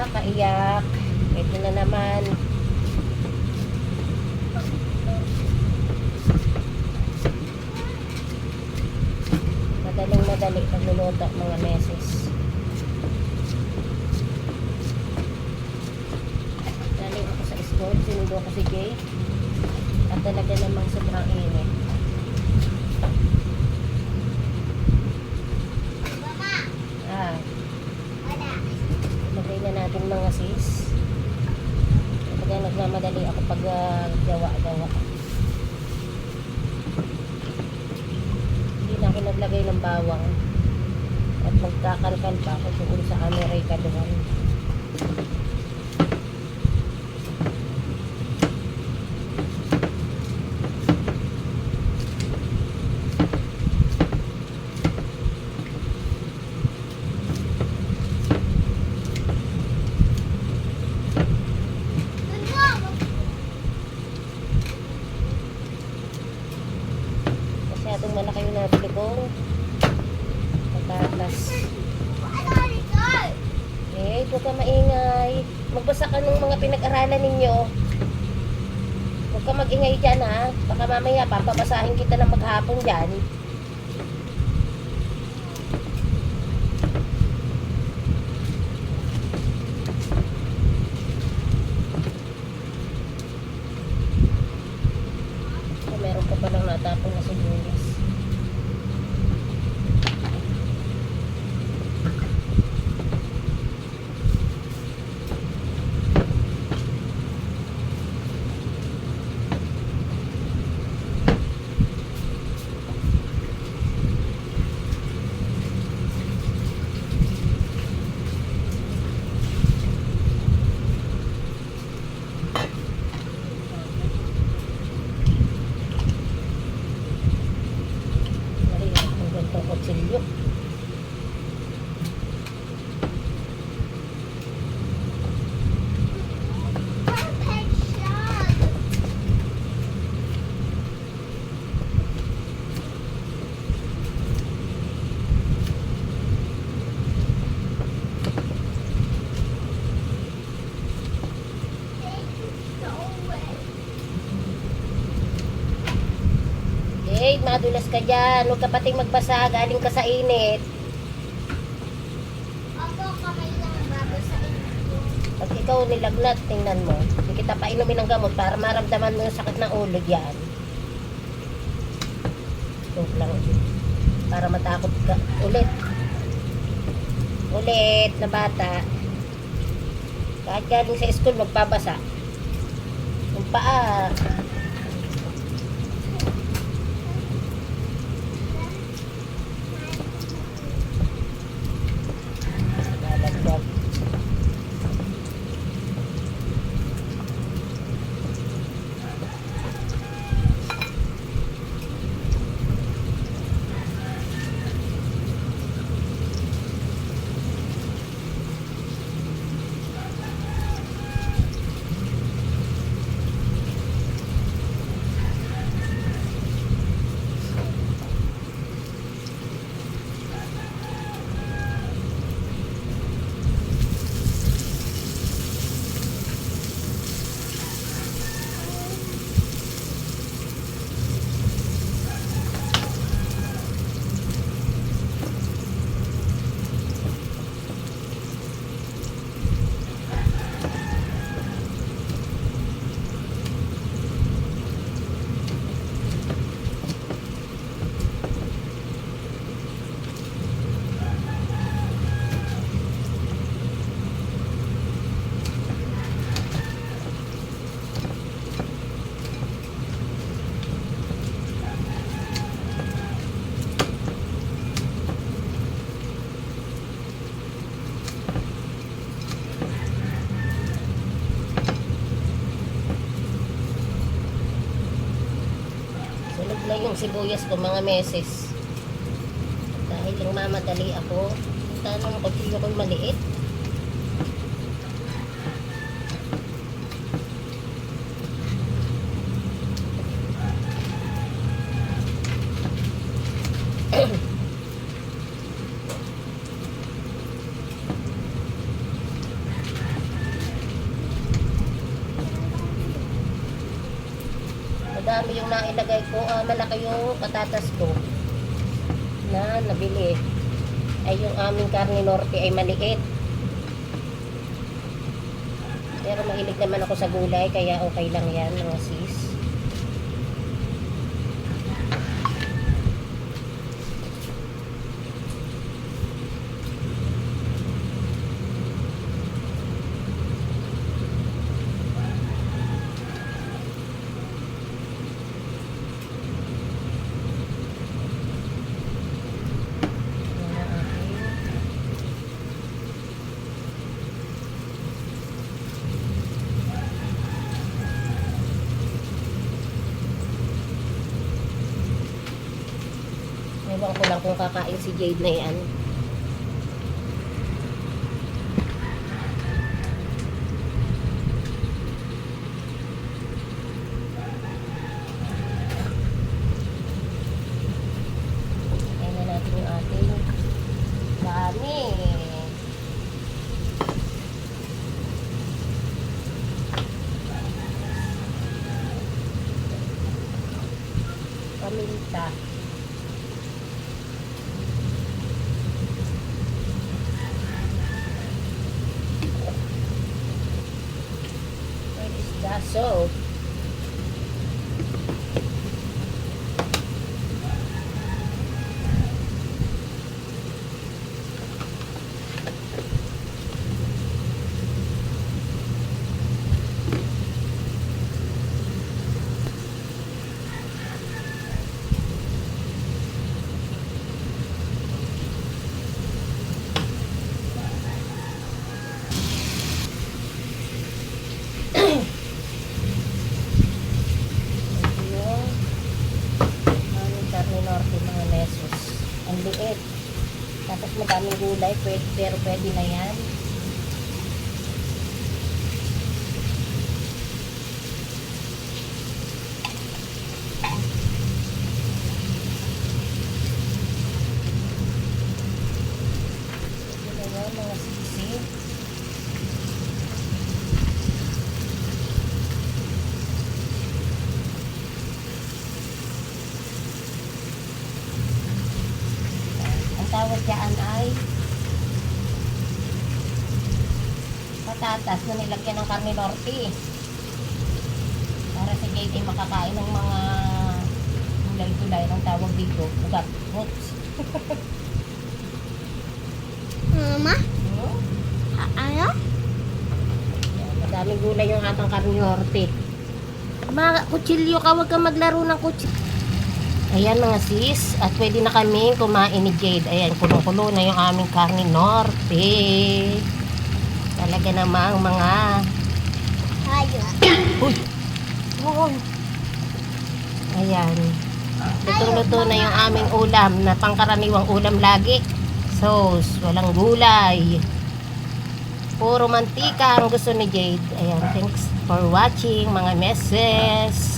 nakakaiyak. Ito na naman. Madaling madali pagluluto mga meses. Galing ako sa school, sinundo ko si Jay. At talaga namang sobrang init. Ilagay na natin mga sis. Kaya nagmamadali ako pag gawa-gawa. Hindi na ako naglagay ng bawang. At magkakalkal pa ako doon sa Amerika doon. Masyadong malaki yung nabili ko. Patatas. Eh, huwag ka maingay. Magbasa ka ng mga pinag-aralan ninyo. Huwag ka mag-ingay dyan ha. Baka mamaya papabasahin kita ng maghapon dyan. Meron pa palang natapon na sibuyas. Kutsilyo. Hey, madulas ka dyan. Huwag ka pating magbasa. Galing ka sa init. Opo, kamay lang babasahin ko. Pag ikaw nilagnat, tingnan mo. Hindi kita painumin ng gamot para maramdaman mo yung sakit ng ulo yan. Joke lang. Para matakot ka. Ulit. Ulit na bata. Kahit galing sa school, magpabasa. Yung paa. Na yung sibuyas ko mga meses. Dahil lang mamadali ako. Tanong ko kilo ko maliit. marami yung nailagay ko. Malaki yung patatas ko na nabili. Ay yung aming karne norte ay maliit. Pero mahilig naman ako sa gulay, kaya okay lang yan mga sis. Ewan ko lang kung kakain si Jade na yan. Ayan na natin yung ating dami. Paminta. So, ang liit. Tapos madaming gulay, pero pwede na yan. Pwede na yan mga sisi. Tawag dyan ay patatas na nilagyan ng karne norte para si Jade ay makakain ng mga gulay-gulay ng tawag dito, ugat, roots. Mama? Ano? Madaming gulay yung atang karne norte. Mga kutsilyo ka, huwag ka maglaro ng kutsilyo. Ayan mga sis, at pwede na kami kumain ni Jade. Ayan, kulong-kulo na yung aming karne norte. Talaga namang mga... Hayop. Uy! Uy! Ayan. Lutong-luto na yung aming ulam na pangkaraniwang ulam lagi. Sauce, walang gulay. Puro mantika ang gusto ni Jade. Ayan, thanks for watching mga meses.